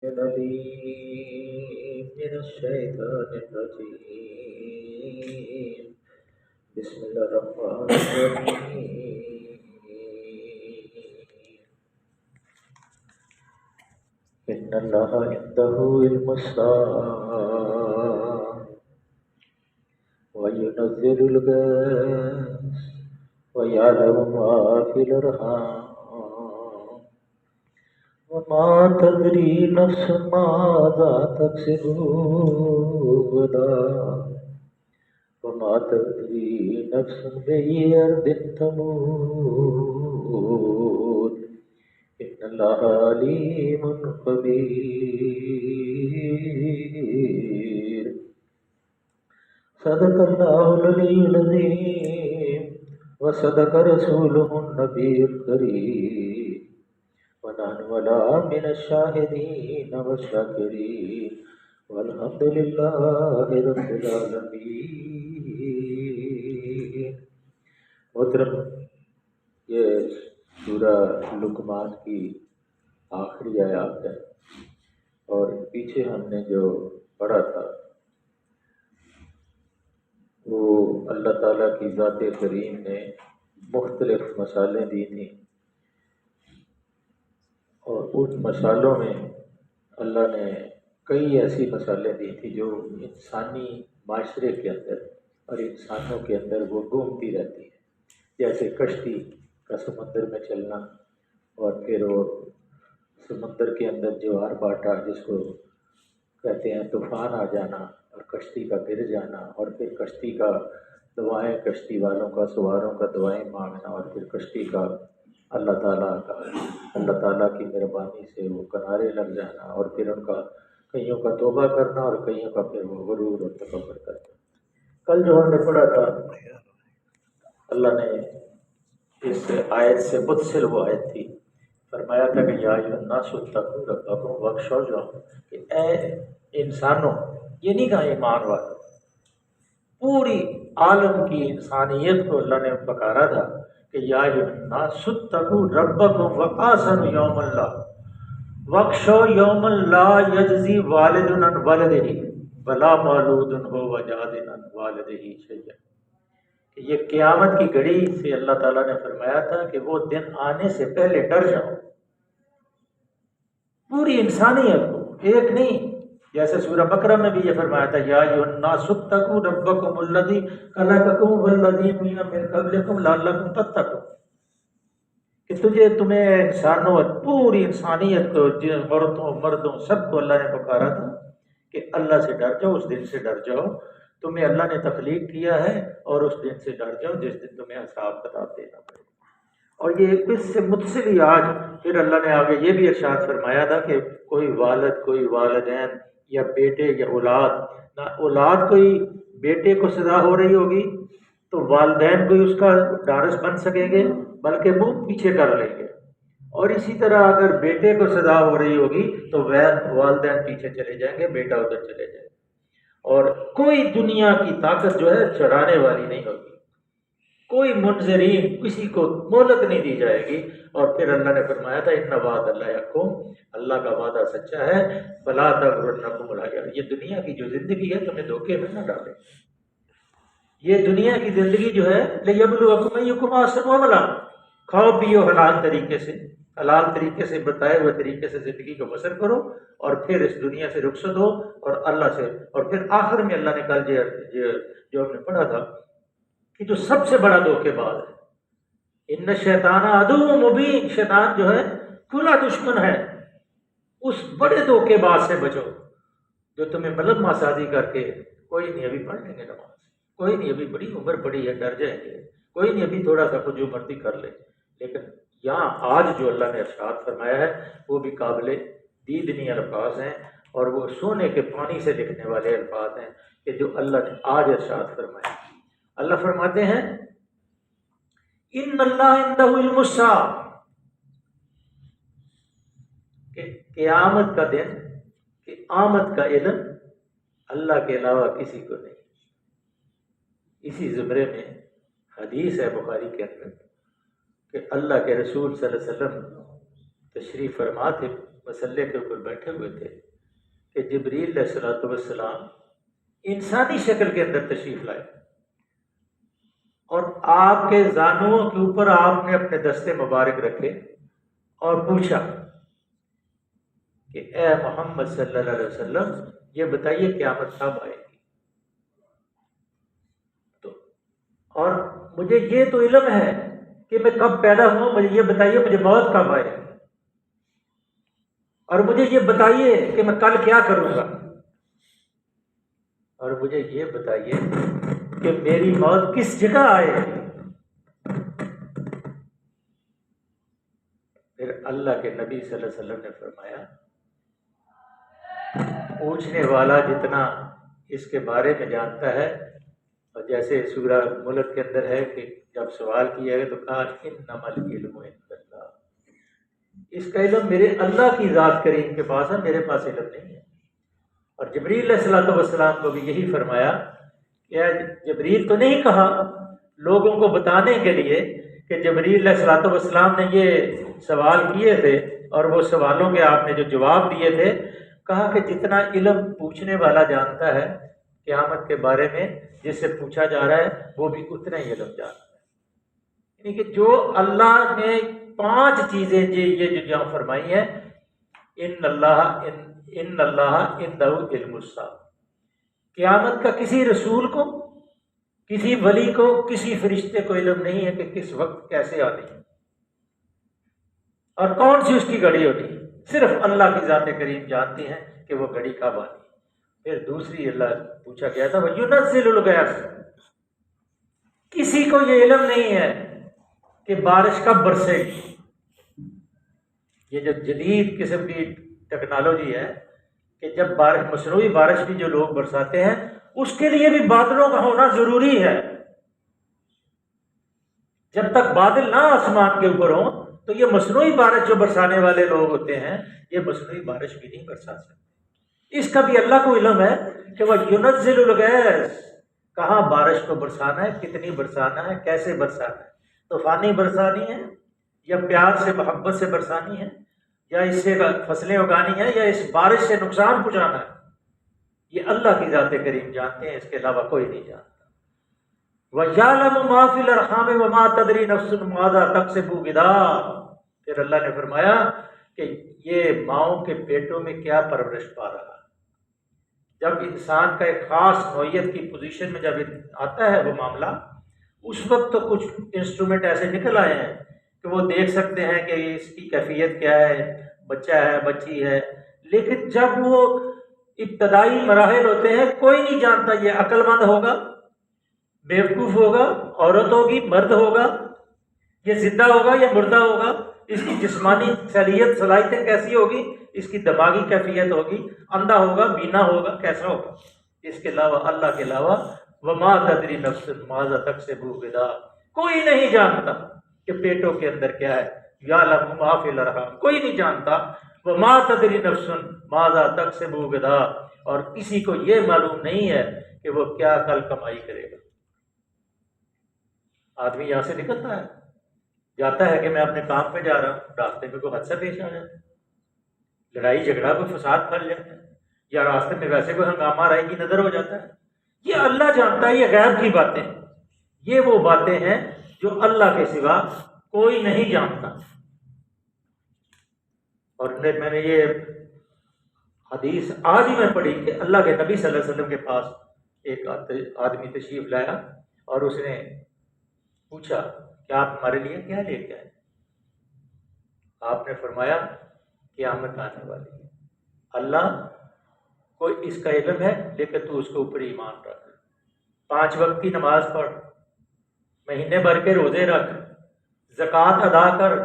العليم من الشيطان الرجيم بسم الله الرحمن الرحيم إن الله عنده علم الساعة وينزل الغيث ويعلم ما في الأرحام وما تدري نفس ماذا تكسب غدا وما تدري نفس بأي أرض تموت إن الله عليم خبير صدق الله العلي العظيم وصدق رسوله النبي الكريم ونحن ولا من الشاهدين والشاكرين والحمد لله رب العالمين. محترم، یہ سورہ لقمان کی آخری آیات ہے اور پیچھے ہم نے جو پڑھا تھا وہ اللہ تعالیٰ کی ذات کریم نے مختلف مثالیں دی تھیں اور ان مثالوں میں اللہ نے کئی ایسی مثالیں دی تھی جو انسانی معاشرے کے اندر اور انسانوں کے اندر وہ گھومتی رہتی ہیں، جیسے کشتی کا سمندر میں چلنا اور پھر وہ سمندر کے اندر جوار باٹا جس کو کہتے ہیں طوفان آ جانا اور کشتی کا گر جانا اور پھر کشتی کا دعائیں، کشتی والوں کا، سواروں کا دعائیں مانگنا اور پھر کشتی کا اللہ تعالیٰ کی مہربانی سے وہ کنارے لگ جانا اور پھر ان کا کئیوں کا توبہ کرنا اور کئیوں کا پھر وہ غرور اور تکبر کرنا. کل جو ہم نے پڑھا تھا اللہ نے اس آیت سے متصل وہ آیت تھی، فرمایا تھا کہ یا ایھا الناس اتقوا ربکم واخشوا یوما، کہ اے انسانوں، یہ نہیں کہا ایمان والوں، پوری عالم کی انسانیت کو اللہ نے پکارا تھا کہ یا ایھا الناس اتقوا ربکم وخافوا یوما واخشوا یوما لا یجزی والد عن ولدہ ولا مولود هو جاز عن والدہ شیئا. یہ قیامت کی گھڑی سے اللہ تعالیٰ نے فرمایا تھا کہ وہ دن آنے سے پہلے ڈر جاؤ، پوری انسانیت کو، ایک نہیں. جیسے سورہ بقرہ میں بھی یہ فرمایا تھا یا ایھا الناس اتقوا ربکم الذی خلقکم والذین من قبلکم لعلکم تتقون، کہ تمہیں انسانوں، پوری انسانیت کو، عورتوں مردوں سب کو اللہ نے پکارا تھا کہ اللہ سے ڈر جاؤ، اس دن سے ڈر جاؤ، تمہیں اللہ نے تخلیق کیا ہے اور اس دن سے ڈر جاؤ جس دن تمہیں حساب کتاب دینا پڑے. اور یہ اس سے متصل ہی آج پھر اللہ نے آگے یہ بھی ارشاد فرمایا تھا کہ کوئی والد، کوئی والدین یا بیٹے یا اولاد، نہ اولاد کوئی بیٹے کو سزا ہو رہی ہوگی تو والدین کوئی اس کا ڈارس بن سکیں گے بلکہ منہ پیچھے کر لیں گے، اور اسی طرح اگر بیٹے کو سزا ہو رہی ہوگی تو والدین پیچھے چلے جائیں گے، بیٹا ادھر چلے جائے گا، اور کوئی دنیا کی طاقت جو ہے چھڑانے والی نہیں ہوگی، کوئی منظرین کسی کو مہلت نہیں دی جائے گی. اور پھر اللہ نے فرمایا تھا ان وعد اللہ حق، اللہ کا وعدہ سچا ہے، فلا تغرنکم الحیاۃ، یہ دنیا کی جو زندگی ہے تمہیں دھوکے میں نہ ڈالے. یہ دنیا کی زندگی جو ہے لیبلوکم ایکم احسن عملا، کھاؤ پیو حلال طریقے سے، حلال طریقے سے، بتائے ہوئے طریقے سے زندگی کو بسر کرو اور پھر اس دنیا سے رخصت ہو اور اللہ سے. اور پھر آخر میں اللہ نے کل جو ہم نے پڑھا تھا کہ جو سب سے بڑا دھوکے باز ہے، ان شیطان عدو مبین، شیطان جو ہے کھلا دشمن ہے، اس بڑے دھوکے باز سے بچو جو تمہیں ملما سازی کر کے کوئی نہیں ابھی پڑھ لیں گے نماز، کوئی نہیں ابھی بڑی عمر پڑی ہے ڈر جائیں گے، کوئی نہیں ابھی تھوڑا سا کچھ جو مرضی کر لے. لیکن یہاں آج جو اللہ نے ارشاد فرمایا ہے وہ بھی قابل دیدنی الفاظ ہیں اور وہ سونے کے پانی سے لکھنے والے الفاظ ہیں کہ جو اللہ نے آج ارشاد فرمایا. اللہ فرماتے ہیں ان اللہ عندہ علم الساعہ، کہ قیامت کا دن، کہ آمد کا علم اللہ کے علاوہ کسی کو نہیں. اسی زمرے میں حدیث ہے بخاری کے اندر کہ اللہ کے رسول صلی اللہ علیہ وسلم تشریف فرما تھے مسلے کے اوپر بیٹھے ہوئے تھے کہ جبریل علیہ الصلوۃ والسلام انسانی شکل کے اندر تشریف لائے اور آپ کے زانوؤں کے اوپر آپ نے اپنے دستے مبارک رکھے اور پوچھا کہ اے محمد صلی اللہ علیہ وسلم یہ بتائیے قیامت کب آئے گی؟ تو اور مجھے یہ تو علم ہے کہ میں کب پیدا ہوں، مجھے یہ بتائیے مجھے موت کب آئے گی، اور مجھے یہ بتائیے کہ میں کل کیا کروں گا، اور مجھے یہ بتائیے کہ میری موت کس جگہ آئے گی۔ پھر اللہ کے نبی صلی اللہ علیہ وسلم نے فرمایا پوچھنے والا جتنا اس کے بارے میں جانتا ہے، اور جیسے سورہ ملک کے اندر ہے کہ جب سوال کیا گیا تو کہا انما العلم عند اللہ، اس کا علم میرے اللہ کی ذات کریم کے پاس ہے، میرے پاس علم نہیں ہے۔ اور جبریل علیہ الصلوۃ والسلام کو بھی یہی فرمایا کہ جبریل تو نہیں کہا لوگوں کو بتانے کے لیے کہ جبریل علیہ الصلوۃ والسلام نے یہ سوال کیے تھے اور وہ سوالوں کے آپ نے جو جواب دیے تھے، کہا کہ جتنا علم پوچھنے والا جانتا ہے قیامت کے بارے میں، جس سے پوچھا جا رہا ہے وہ بھی اتنا ہی علم جانتا ہے۔ یعنی کہ جو اللہ نے 5 چیزیں یہ جو فرمائی ہیں، ان اللہ عنده علم الساعہ، قیامت کا کسی رسول کو، کسی ولی کو، کسی فرشتے کو علم نہیں ہے کہ کس وقت کیسے آنی ہے اور کون سی اس کی گھڑی ہونی ہے، صرف اللہ کی ذات کریم جانتی ہیں کہ وہ گھڑی کب آنی ہے۔ پھر دوسری اللہ پوچھا گیا تھا وَيُنَزِّلُ الْغَيْثَ، کسی کو یہ علم نہیں ہے کہ بارش کب برسے گی۔ یہ جو جدید قسم کی ٹیکنالوجی ہے کہ جب بارش، مصنوعی بارش بھی جو لوگ برساتے ہیں، اس کے لیے بھی بادلوں کا ہونا ضروری ہے۔ جب تک بادل نہ آسمان کے اوپر ہوں تو یہ مصنوعی بارش جو برسانے والے لوگ ہوتے ہیں یہ مصنوعی بارش بھی نہیں برسا سکتے۔ اس کا بھی اللہ کو علم ہے کہ وہ يُنَزِّلُ الْغَيْثَ، کہاں بارش کو برسانا ہے، کتنی برسانا ہے، کیسے برسانا ہے، طوفانی برسانی ہے یا پیار سے محبت سے برسانی ہے، یا اس سے فصلیں اگانی ہے، یا اس بارش سے نقصان پہنچانا ہے، یہ اللہ کی ذات کریم جانتے ہیں، اس کے علاوہ کوئی نہیں جانتا۔ وَيَعْلَمُ مَا فِي الْأَرْحَامِ وَمَا تَدْرِي نَفْسٌ مَاذَا تَكْسِبُ غَدًا، پھر اللہ نے فرمایا کہ یہ ماؤں کے پیٹوں میں کیا پرورش پا رہا ہے۔ جب انسان کا ایک خاص نوعیت کی پوزیشن میں جب آتا ہے وہ معاملہ، اس وقت تو کچھ انسٹرومنٹ ایسے نکل آئے ہیں کہ وہ دیکھ سکتے ہیں کہ اس کی کیفیت کیا ہے، بچہ ہے، بچی ہے، لیکن جب وہ ابتدائی مراحل ہوتے ہیں کوئی نہیں جانتا یہ عقل مند ہوگا، بیوقوف ہوگا، عورت ہوگی، مرد ہوگا، یہ زندہ ہوگا یا مردہ ہوگا، اس کی جسمانی صلاحیتیں کیسی ہوگی، اس کی دماغی کیفیت ہوگی، اندھا ہوگا، بینا ہوگا، کیسا ہوگا۔ اس کے علاوہ اللہ کے علاوہ وما تدری نفس ماذا تکسب غدا، کوئی نہیں جانتا کہ پیٹوں کے اندر کیا ہے، یعلم ما فی الارحام، کوئی نہیں جانتا، وما تدری نفس ماذا تکسب غدا، اور کسی کو یہ معلوم نہیں ہے کہ وہ کیا کل کمائی کرے گا۔ آدمی یہاں سے نکلتا ہے، جاتا ہے کہ میں اپنے کام پہ جا رہا ہوں، راستے میں کوئی حادثہ پیش آ جاتا ہے، لڑائی جھگڑا کوئی فساد پھیل جاتا ہے، یا راستے میں ویسے کوئی ہنگامہ رائے کی نظر ہو جاتا ہے، یہ اللہ جانتا ہے، یہ غیب کی باتیں، یہ وہ باتیں ہیں جو اللہ کے سوا کوئی نہیں جانتا۔ اور میں نے یہ حدیث آج ہی میں پڑھی کہ اللہ کے نبی صلی اللہ علیہ وسلم کے پاس ایک آدمی تشریف لایا اور اس نے پوچھا کہ آپ ہمارے لیے کیا لے کے آئے؟ آپ نے فرمایا قیامت آنے والی ہے، اللہ کو اس کا علم ہے لیکن تو اس کے اوپر ایمان رکھ، 5 وقت کی نماز پڑھ، مہینے بھر کے روزے رکھ، زکوٰۃ ادا کر،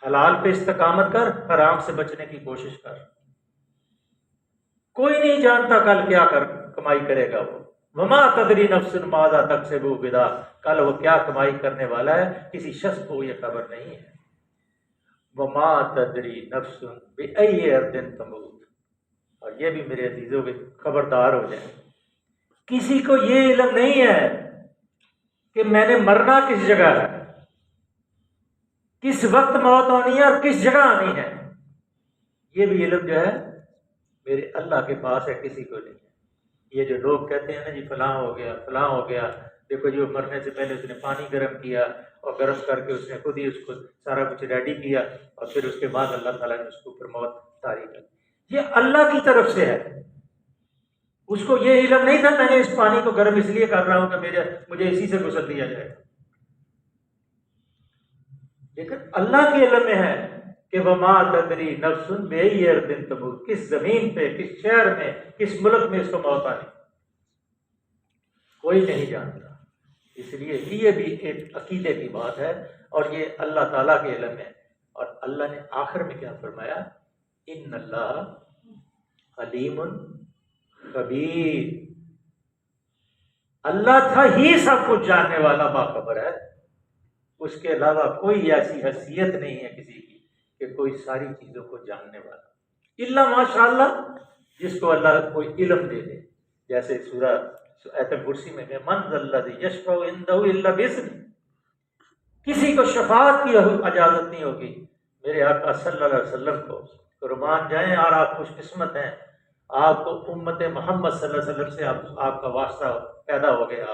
حلال پہ استقامت کر، حرام سے بچنے کی کوشش کر۔ کوئی نہیں جانتا کل کیا کمائی کرے گا وہ، وما تدری نفس ماذا تکسب غدا، کل وہ کیا کمائی کرنے والا ہے کسی شخص کو یہ خبر نہیں ہے۔ وما تدری نفس بأی ارض تموت، اور یہ بھی میرے عزیزوں کے خبردار ہو جائیں، کسی کو یہ علم نہیں ہے کہ میں نے مرنا کس جگہ ہے، کس وقت موت آنی ہے اور کس جگہ آنی ہے، یہ بھی علم جو ہے میرے اللہ کے پاس ہے، کسی کو نہیں ہے۔ یہ جو لوگ کہتے ہیں نا جی فلاں ہو گیا فلاں ہو گیا، دیکھو جی وہ مرنے سے پہلے اس نے پانی گرم کیا اور گرم کر کے اس نے خود ہی اس کو سارا کچھ ریڈی کیا اور پھر اس کے بعد اللہ تعالیٰ نے اس کو اوپر موت طاری کر دی۔ یہ اللہ کی طرف سے ہے، اس کو یہ علم نہیں تھا میں نے اس پانی کو گرم اس لیے کر رہا ہوں کہ مجھے اسی سے غسل دیا جائے، لیکن اللہ کے علم میں ہے کہ وما تدری نفس بأی ارض تموت، کس زمین پہ، کس شہر میں، کس ملک میں اس کو موت آنی کوئی نہیں جانتا۔ اس لیے یہ بھی ایک عقیدے کی بات ہے اور یہ اللہ تعالیٰ کے علم ہے۔ اور اللہ نے آخر میں کیا فرمایا؟ ان اللہ علیم خبیر، اللہ تھا ہی سب کچھ جاننے والا، باخبر ہے، اس کے علاوہ کوئی ایسی حیثیت نہیں ہے کسی کی کہ کوئی ساری چیزوں کو جاننے والا، الا ماشاء اللہ، جس کو اللہ کوئی علم دے دے۔ جیسے سورہ آیت الکرسی میں من ذا الذی یشفع عندہ الا باذنہ، کسی کو شفاعت کی اجازت نہیں ہوگی میرے آقا صلی اللہ علیہ وسلم کو قربان جائیں، اور آپ خوش قسمت ہیں، آپ کو امت محمد صلی اللہ علیہ وسلم سے آپ کا واسطہ پیدا ہو گیا،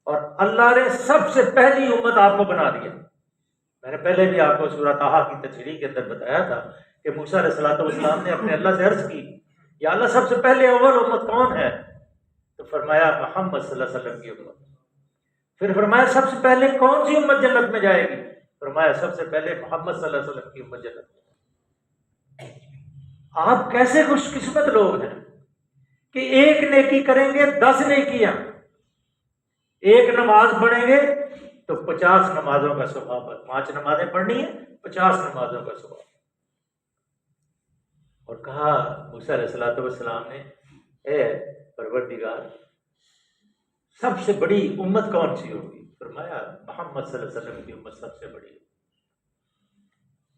اور اللہ نے سب سے پہلی امت آپ کو بنا دیا۔ میں نے پہلے بھی آپ کو سورہ طٰہٰ کی تشریح کے اندر بتایا تھا کہ موسیٰ علیہ السلام نے اپنے اللہ سے عرض کی یا اللہ سب سے پہلے اول امت کون ہے؟ تو فرمایا محمد صلی اللہ علیہ وسلم کی امت۔ پھر فرمایا سب سے پہلے کون سی امت جنت میں جائے گی؟ فرمایا سب سے پہلے محمد صلی اللہ علیہ وسلم کی امت جنت میں۔ آپ کیسے خوش قسمت لوگ ہیں کہ ایک نیکی کریں گے 10 نیکیاں، ایک نماز پڑھیں گے تو 50 نمازوں کا ثواب ہے، 5 نمازیں پڑھنی ہیں 50 نمازوں کا ثواب۔ اور کہا موسیٰ علیہ السلام نے اے پروردگار سب سے بڑی امت کون سی ہوگی؟ فرمایا محمد صلی اللہ علیہ وسلم کی امت سب سے بڑی ہے۔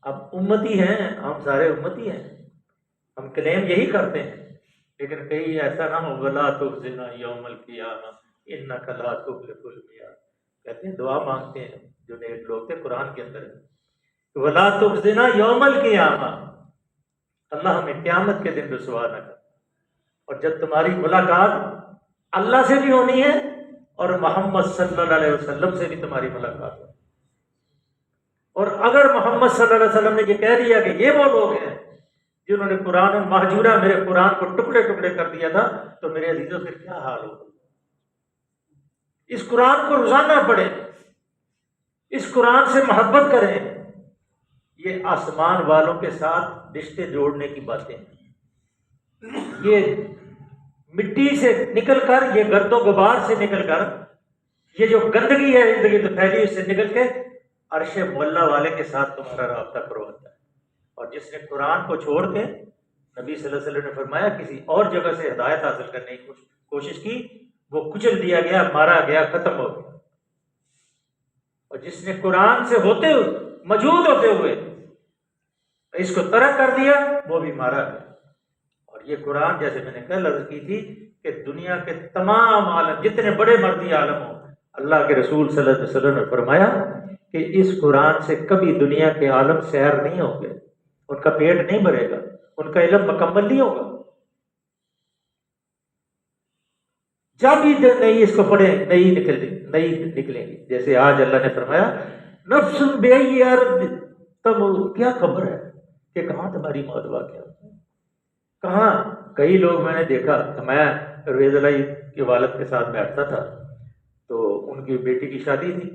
اب امتی ہیں، ہم سارے امتی ہیں، ہم کلیم یہی کرتے ہیں، لیکن کہیں ایسا نہ ہو وَلَا تُخْزِنَا یَوْمَ الْقِیَامَةِ اِنَّکَ لَا تُخْلِفُ الْمِیعَادَ، کہتے ہیں دعا مانگتے ہیں جو نیک لوگ تھے قرآن کے اندر ہے وَلَا تُخْزِنَا یَوْمَ الْقِیَامَةِ، اللہ ہمیں قیامت کے دن رسوا نہ کر۔ اور جب تمہاری ملاقات اللہ سے بھی ہونی ہے اور محمد صلی اللہ علیہ وسلم سے بھی تمہاری ملاقات ہو، اور اگر محمد صلی اللہ علیہ وسلم نے یہ کہہ دیا کہ یہ وہ لوگ ہیں جنہوں نے قرآن المحجورہ میرے قرآن کو ٹکڑے ٹکڑے کر دیا تھا، تو میرے عزیزوں پھر کیا حال ہوگا؟ اس قرآن کو روزانہ پڑھیں، اس قرآن سے محبت کریں، یہ آسمان والوں کے ساتھ رشتے جوڑنے کی باتیں ہیں۔ یہ مٹی سے نکل کر، یہ گرد و غبار سے نکل کر، یہ جو گندگی ہے زندگی تو پھیلی، اس سے نکل کے عرش معلیٰ والے کے ساتھ تمہارا رابطہ کرو ہوتا ہے۔ اور جس نے قرآن کو چھوڑ کے، نبی صلی اللہ علیہ وسلم نے فرمایا، کسی اور جگہ سے ہدایت حاصل کرنے کی کوشش کی، وہ کچل دیا گیا، مارا گیا، ختم ہو گیا۔ اور جس نے قرآن سے ہوتے ہوئے، موجود ہوتے ہوئے اس کو ترک کر دیا، وہ بھی مارا گیا۔ اور یہ قرآن، جیسے میں نے کل عرض کی تھی کہ دنیا کے تمام عالم، جتنے بڑے مردی عالم ہوں، اللہ کے رسول صلی اللہ علیہ وسلم نے فرمایا کہ اس قرآن سے کبھی دنیا کے عالم سیر نہیں ہوں گے، ان کا پیٹ نہیں بھرے گا، ان کا علم مکمل نہیں ہوگا۔ جب ہی نئی اس کو پڑھیں نئی نکلیں گی، جیسے آج اللہ نے فرمایا نفس بأی ارض تموت، کیا خبر ہے کہ کہاں تمہاری موت واقع ہے، کہاں۔ کئی لوگ میں نے دیکھا کہ میں پرویز علیہ کے والد کے ساتھ بیٹھتا تھا، تو ان کی بیٹی کی شادی تھی،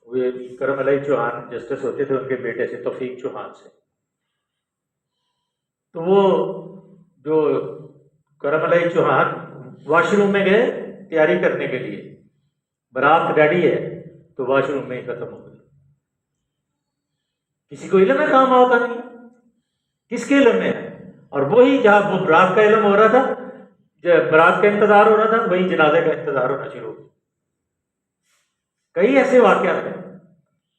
وہ کرم علیہ چوہان جسٹس ہوتے تھے، ان کے بیٹے سے توفیق چوہان سے۔ تو وہ جو کرم علیہ چوہان واش روم میں گئے تیاری کرنے کے لیے، برات ریڈی ہے تو واش روم میں ہی ختم ہو گئی۔ کسی کو علم ہے کہاں موت آنی ہے؟ کس کے علم میں ہے؟ اور وہی جہاں وہ برات کا علم ہو رہا تھا، جب برات کا انتظار ہو رہا تھا، وہی جنازے کا انتظار ہونا شروع ہو گیا۔ کئی ایسے واقعات ہیں۔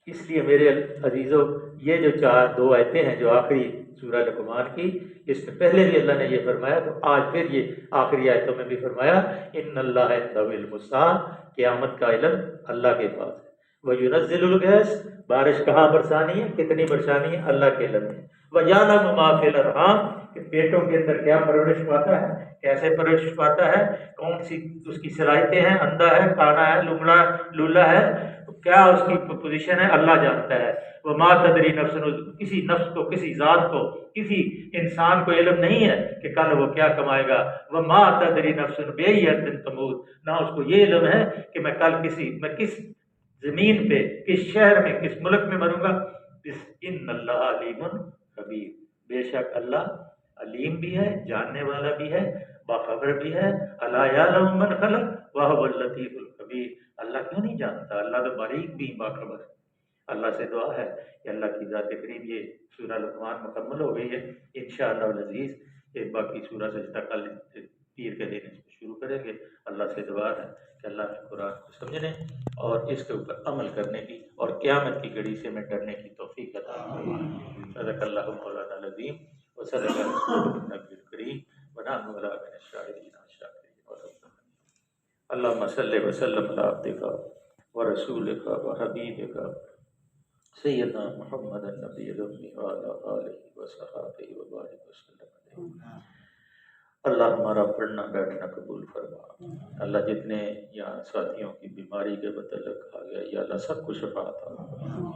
اس لیے میرے عزیزوں، یہ جو 2 آیتیں ہیں جو آخری سورہ لقمان کی، اس میں پہلے بھی اللہ نے یہ فرمایا، تو آج پھر یہ آخری آیتوں میں بھی فرمایا ان اللہ عنده علم الساعة، قیامت کا علم اللہ کے پاس ہے۔ وَيُنَزِّلُ الْغَيْثَ، بارش کہاں برسانی ہے، کتنی برسانی ہے، اللہ کے علم ہے۔ وَيَعْلَمُ مَا فِي الْأَرْحَامِ کہ پیٹوں کے اندر کیا پرورش پاتا ہے، کیسے پرورش پاتا ہے، کون سی اس کی صلاحیتیں ہیں، اندھا ہے، کانا ہے، لنگڑا لولا ہے، کیا اس کی پوزیشن ہے، اللہ جانتا ہے۔ وَمَا تَدْرِي نَفْسٌ کسی نفس کو، کسی ذات کو، کسی انسان کو علم نہیں ہے کہ کل وہ کیا کمائے گا۔ وَمَا تَدْرِي نَفْسٌ بِأَيِّ أَرْضٍ تَمُوتُ نہ اس کو یہ علم ہے کہ میں کل میں کس زمین پہ، کس شہر میں، کس ملک میں مروں گا۔ ان اللہ علیم خبیر بے شک اللہ علیم بھی ہے، جاننے والا بھی ہے، باخبر بھی ہے۔ الا یعلم من خلق وهو اللطیف الخبیر اللہ کیوں نہیں جانتا، اللہ تو باریک بھی باخبر ہے۔ اللہ سے دعا ہے کہ اللہ کی ذات کریم یہ سورہ لقمان مکمل ہو گئی ہے انشاءاللہ العزیز، یہ باقی سورہ سجدہ کل پیر کے دن اس کو شروع کریں گے۔ اللہ سے دعا ہے کہ اللہ نے قرآن کو سمجھنے اور اس کے اوپر عمل کرنے کی اور قیامت کی گھڑی سے میں ڈرنے کی توفیق عطا فرمائے۔ صدق اللہ مولانا العظیم وصدق النبی الکریم ونحن علی من الشاہدین والشاکرین۔ اللہم صلی وسلم علی عبدک ورسولک وحبیبک سیدنا محمد النبی الامی وعلی آلہ وصحبہ وبارک وسلم علیہ۔ اللہ ہمارا پڑھنا بیٹھنا قبول فرما۔ اللہ جتنے یہاں ساتھیوں کی بیماری کے متعلق کہا گیا یا اللہ سب کو شفا عطا فرما۔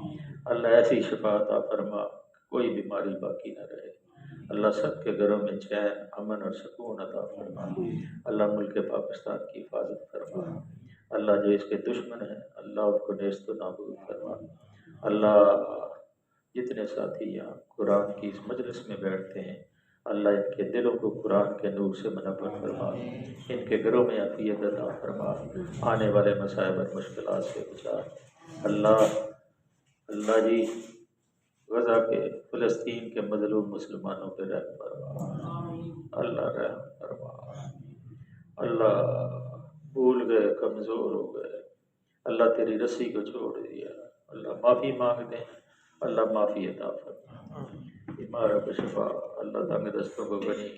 اللہ ایسی شفا عطا فرما کوئی بیماری باقی نہ رہے۔ اللہ سب کے گھروں میں چین امن اور سکون عطا فرما۔ اللہ ملک پاکستان کی حفاظت فرما۔ اللہ جو اس کے دشمن ہیں اللہ ان کو نیست و نابود فرما۔ اللہ جتنے ساتھی یہاں قرآن کی اس مجلس میں بیٹھتے ہیں اللہ ان کے دلوں کو قرآن کے نور سے منور فرما، ان کے گھروں میں عافیت عطا فرما، آنے والے مصائب اور مشکلات سے بچا۔ اللہ جی غزہ کے فلسطین کے مظلوم مسلمانوں پہ رحم فرما، اللہ رحم فرما۔ اللہ بھول گئے، کمزور ہو گئے، اللہ تیری رسی کو چھوڑ دیا، اللہ معافی مانگتے ہیں، اللہ معافی عطا فرما۔ بیماروں کو شفا، اللہ تنگ دستوں کو غنی،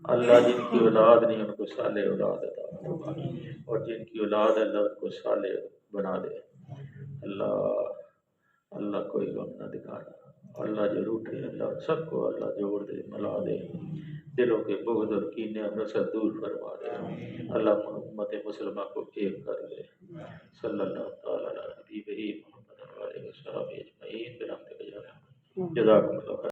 اللہ جن کی اولاد نہیں ان کو صالح اولاد عطا فرما، اور جن کی اولاد ہے اللہ ان کو صالح بنا دے۔ اللہ کوئی غم نہ دکھانا، اللہ جو روٹے اللہ سب کو اللہ جوڑ دے، ملا دے، دلوں کے بغض اور کینے اور حسد دور فرما دے، اللہ امت مسلمہ کو ایک کر دے۔ صلی اللہ تعالی علی حبیبہ محمد و آلہ وصحبہ اجمعین برحمتک یا ارحم۔ جزاکم اللہ خیر۔